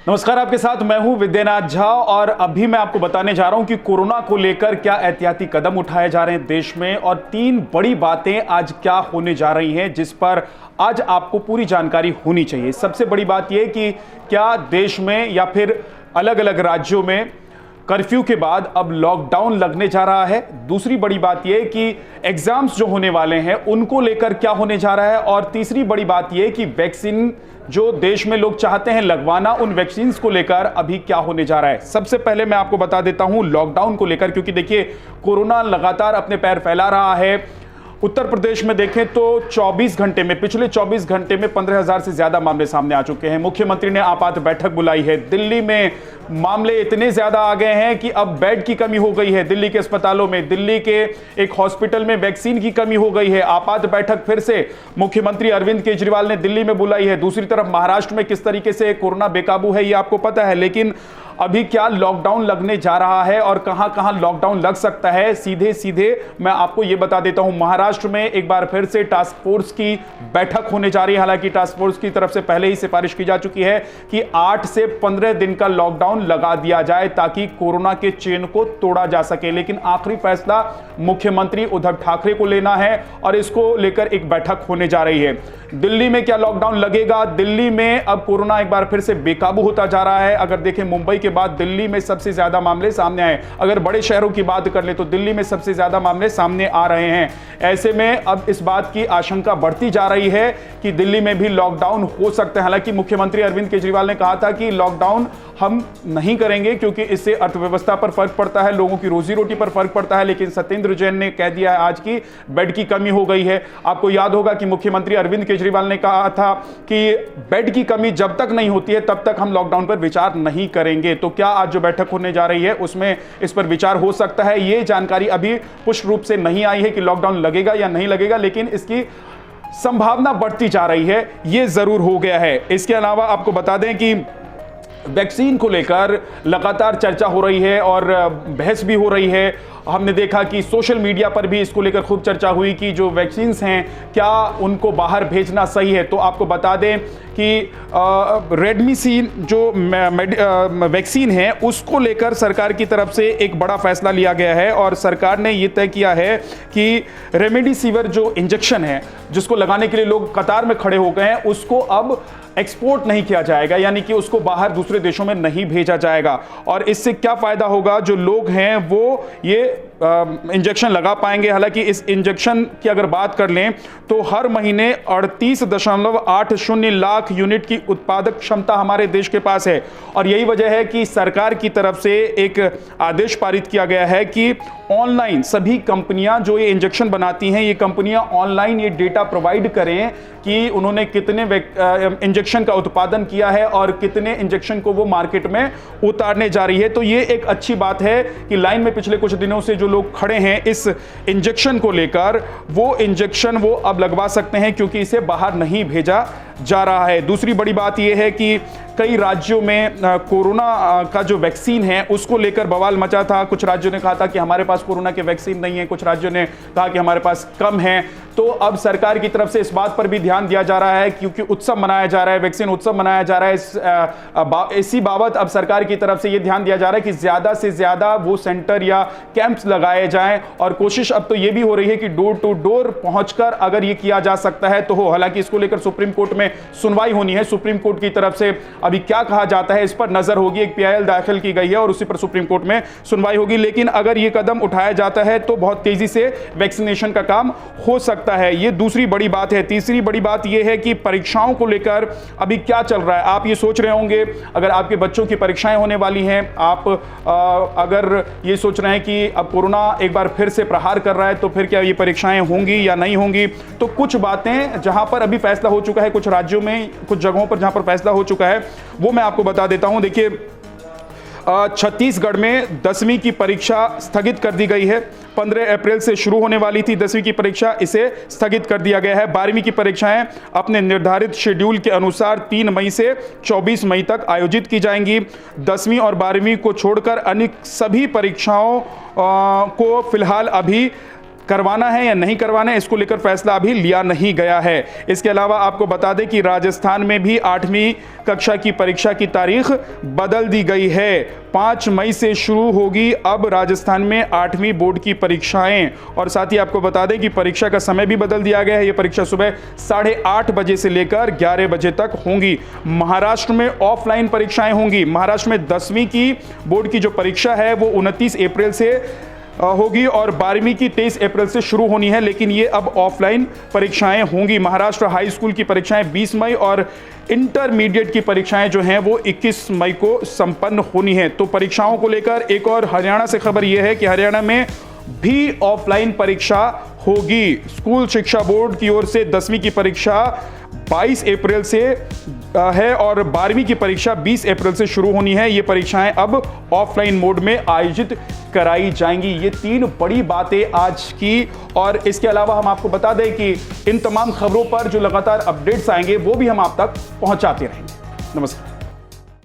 नमस्कार, आपके साथ मैं हूं विद्यानाथ झा और अभी मैं आपको बताने जा रहा हूं कि कोरोना को लेकर क्या एहतियाती कदम उठाए जा रहे हैं देश में और 3 बड़ी बातें आज क्या होने जा रही हैं जिस पर आज आपको पूरी जानकारी होनी चाहिए। सबसे बड़ी बात यह कि क्या देश में या फिर अलग अलग राज्यों में कर्फ्यू के बाद अब लॉकडाउन लगने जा रहा है। दूसरी बड़ी बात यह कि एग्जाम्स जो होने वाले हैं उनको लेकर क्या होने जा रहा है और तीसरी बड़ी बात यह कि वैक्सीन जो देश में लोग चाहते हैं लगवाना, उन वैक्सीन को लेकर अभी क्या होने जा रहा है। सबसे पहले मैं आपको बता देता हूं लॉकडाउन को लेकर, क्योंकि देखिए कोरोना लगातार अपने पैर फैला रहा है। उत्तर प्रदेश में देखें तो 24 घंटे में, पिछले 24 घंटे में 15,000 से ज्यादा मामले सामने आ चुके हैं। मुख्यमंत्री ने आपात बैठक बुलाई है। दिल्ली में मामले इतने ज्यादा आ गए हैं कि अब बेड की कमी हो गई है दिल्ली के अस्पतालों में। दिल्ली के एक हॉस्पिटल में वैक्सीन की कमी हो गई है। आपात बैठक फिर से मुख्यमंत्री अरविंद केजरीवाल ने दिल्ली में बुलाई है। दूसरी तरफ महाराष्ट्र में किस तरीके से कोरोना बेकाबू है ये आपको पता है, लेकिन अभी क्या लॉकडाउन लगने जा रहा है और कहां कहां लॉकडाउन लग सकता है, सीधे सीधे मैं आपको यह बता देता हूं। महाराष्ट्र में एक बार फिर से टास्क फोर्स की बैठक होने जा रही है। हालांकि टास्क फोर्स की तरफ से पहले ही सिफारिश की जा चुकी है कि 8 से 15 दिन का लॉकडाउन लगा दिया जाए ताकि कोरोना के चेन को तोड़ा जा सके। लेकिन आखिरी फैसला मुख्यमंत्री उद्धव ठाकरे को लेना है और इसको लेकर एक बैठक होने जा रही है। दिल्ली में क्या लॉकडाउन लगेगा? दिल्ली में अब कोरोना एक बार फिर से बेकाबू होता जा रहा है। अगर देखें मुंबई के बाद दिल्ली में सबसे ज्यादा मामले सामने आए। अगर बड़े शहरों की बात कर ले तो दिल्ली में सबसे ज्यादा मामले सामने आ रहे हैं। ऐसे में अब इस बात की आशंका बढ़ती जा रही है कि दिल्ली में भी लॉकडाउन हो सकता है। हालांकि मुख्यमंत्री अरविंद केजरीवाल ने कहा था कि लॉकडाउन हम नहीं करेंगे क्योंकि इससे अर्थव्यवस्था पर फर्क पड़ता है, लोगों की रोजी रोटी पर फर्क पड़ता है। लेकिन सत्येंद्र जैन ने कह दिया है आज की बेड की कमी हो गई है। आपको याद होगा कि मुख्यमंत्री अरविंद केजरीवाल ने कहा था कि बेड की कमी जब तक नहीं होती है तब तक हम लॉकडाउन पर विचार नहीं करेंगे। तो क्या आज जो बैठक होने जा रही है उसमें इस पर विचार हो सकता है? यह जानकारी अभी पुष्ट रूप से नहीं आई है कि लॉकडाउन लगेगा या नहीं लगेगा, लेकिन इसकी संभावना बढ़ती जा रही है, यह जरूर हो गया है। इसके अलावा आपको बता दें कि वैक्सीन को लेकर लगातार चर्चा हो रही है और बहस भी हो रही है। हमने देखा कि सोशल मीडिया पर भी इसको लेकर खूब चर्चा हुई कि जो वैक्सीन्स हैं क्या उनको बाहर भेजना सही है। तो आपको बता दें कि रेडमीसिन जो वैक्सीन है उसको लेकर सरकार की तरफ से एक बड़ा फैसला लिया गया है और सरकार ने ये तय किया है कि रेमडेसिविर जो इंजेक्शन है जिसको लगाने के लिए लोग कतार में खड़े हो गए हैं उसको अब एक्सपोर्ट नहीं किया जाएगा, यानी कि उसको बाहर दूसरे देशों में नहीं भेजा जाएगा। और इससे क्या फायदा होगा? जो लोग हैं वो ये इंजेक्शन लगा पाएंगे। हालांकि इस इंजेक्शन की अगर बात कर लें तो हर महीने 38.80 लाख यूनिट की उत्पादक क्षमता हमारे देश के पास है। और यही वजह है कि सरकार की तरफ से एक आदेश पारित किया गया है कि ऑनलाइन सभी कंपनियां जो ये इंजेक्शन बनाती हैं, ये कंपनियां ऑनलाइन ये डेटा प्रोवाइड करें कि उन्होंने कितने इंजेक्शन का उत्पादन किया है और कितने इंजेक्शन को वो मार्केट में उतारने जा रही है। तो ये एक अच्छी बात है कि लाइन में पिछले कुछ दिनों से जो लोग खड़े हैं इस इंजेक्शन को लेकर, वो इंजेक्शन वो अब लगवा सकते हैं क्योंकि इसे बाहर नहीं भेजा जा रहा है। दूसरी बड़ी बात यह है कि कई राज्यों में कोरोना का जो वैक्सीन है उसको लेकर बवाल मचा था। कुछ राज्यों ने कहा था कि हमारे पास कोरोना के वैक्सीन नहीं है, कुछ राज्यों ने कहा कि हमारे पास कम है। तो अब सरकार की तरफ से इस बात पर भी ध्यान दिया जा रहा है क्योंकि उत्सव मनाया जा रहा है, वैक्सीन उत्सव मनाया जा रहा है। इसी बाबत अब सरकार की तरफ से यह ध्यान दिया जा रहा है कि ज्यादा से ज्यादा वो सेंटर या कैंप्स लगाए जाएं और कोशिश अब तो यह भी हो रही है कि डोर टू डोर पहुंचकर अगर ये किया जा सकता है तो हो। हालांकि इसको लेकर सुप्रीम कोर्ट में सुनवाई होनी है। सुप्रीम कोर्ट की तरफ से अभी क्या कहा जाता है इस पर नजर होगी। एक PIL दाखिल की गई है और उसी पर सुप्रीम कोर्ट में सुनवाई होगी। लेकिन अगर यह कदम उठाया जाता है तो बहुत तेजी से वैक्सीनेशन का काम हो सकता है। यह दूसरी बड़ी बात है। तीसरी बड़ी बात यह है कि परीक्षाओं को लेकर अभी क्या चल रहा है। आप ये सोच रहे होंगे अगर आपके बच्चों की परीक्षाएं होने वाली हैं, आप अगर ये सोच रहे हैं कि अब कोरोना एक बार फिर से प्रहार कर रहा है तो फिर क्या ये परीक्षाएं होंगी या नहीं होंगी। तो कुछ बातें जहां पर अभी फैसला हो चुका है, कुछ राज्यों में कुछ जगहों पर जहां पर फैसला हो चुका है वो मैं आपको बता देता हूं। देखिए छत्तीसगढ़ में 10वीं की परीक्षा स्थगित कर दी गई है। 15 अप्रैल से शुरू होने वाली थी 10वीं की परीक्षा, इसे स्थगित कर दिया गया है। 12वीं की परीक्षाएं अपने निर्धारित शेड्यूल के अनुसार 3 मई से 24 मई तक आयोजित की जाएंगी। 10वीं और 12वीं को छोड़कर अन्य सभी परीक्षाओं को फिलहाल अभी करवाना है या नहीं करवाना है, इसको लेकर फैसला अभी लिया नहीं गया है। इसके अलावा आपको बता दें कि राजस्थान में भी 8वीं कक्षा की परीक्षा की तारीख बदल दी गई है। 5 मई से शुरू होगी अब राजस्थान में 8वीं बोर्ड की परीक्षाएं। और साथ ही आपको बता दें कि परीक्षा का समय भी बदल दिया गया है। ये परीक्षा सुबह 8:30 बजे से लेकर 11 बजे तक होंगी। महाराष्ट्र में ऑफलाइन परीक्षाएं होंगी। महाराष्ट्र में 10वीं की बोर्ड की जो परीक्षा है वो 29 अप्रैल से होगी और 12वीं की 23 अप्रैल से शुरू होनी है, लेकिन ये अब ऑफलाइन परीक्षाएं होंगी। महाराष्ट्र हाई स्कूल की परीक्षाएं 20 मई और इंटरमीडिएट की परीक्षाएं जो हैं वो 21 मई को संपन्न होनी है। तो परीक्षाओं को लेकर एक और हरियाणा से खबर यह है कि हरियाणा में भी ऑफलाइन परीक्षा होगी। स्कूल शिक्षा बोर्ड की ओर से 10वीं की परीक्षा 22 अप्रैल से है और 12वीं की परीक्षा 20 अप्रैल से शुरू होनी है। ये परीक्षाएं अब ऑफलाइन मोड में आयोजित कराई जाएंगी। ये 3 बड़ी बातें आज की। और इसके अलावा हम आपको बता दें कि इन तमाम खबरों पर जो लगातार अपडेट्स आएंगे वो भी हम आप तक पहुंचाते रहेंगे। नमस्कार।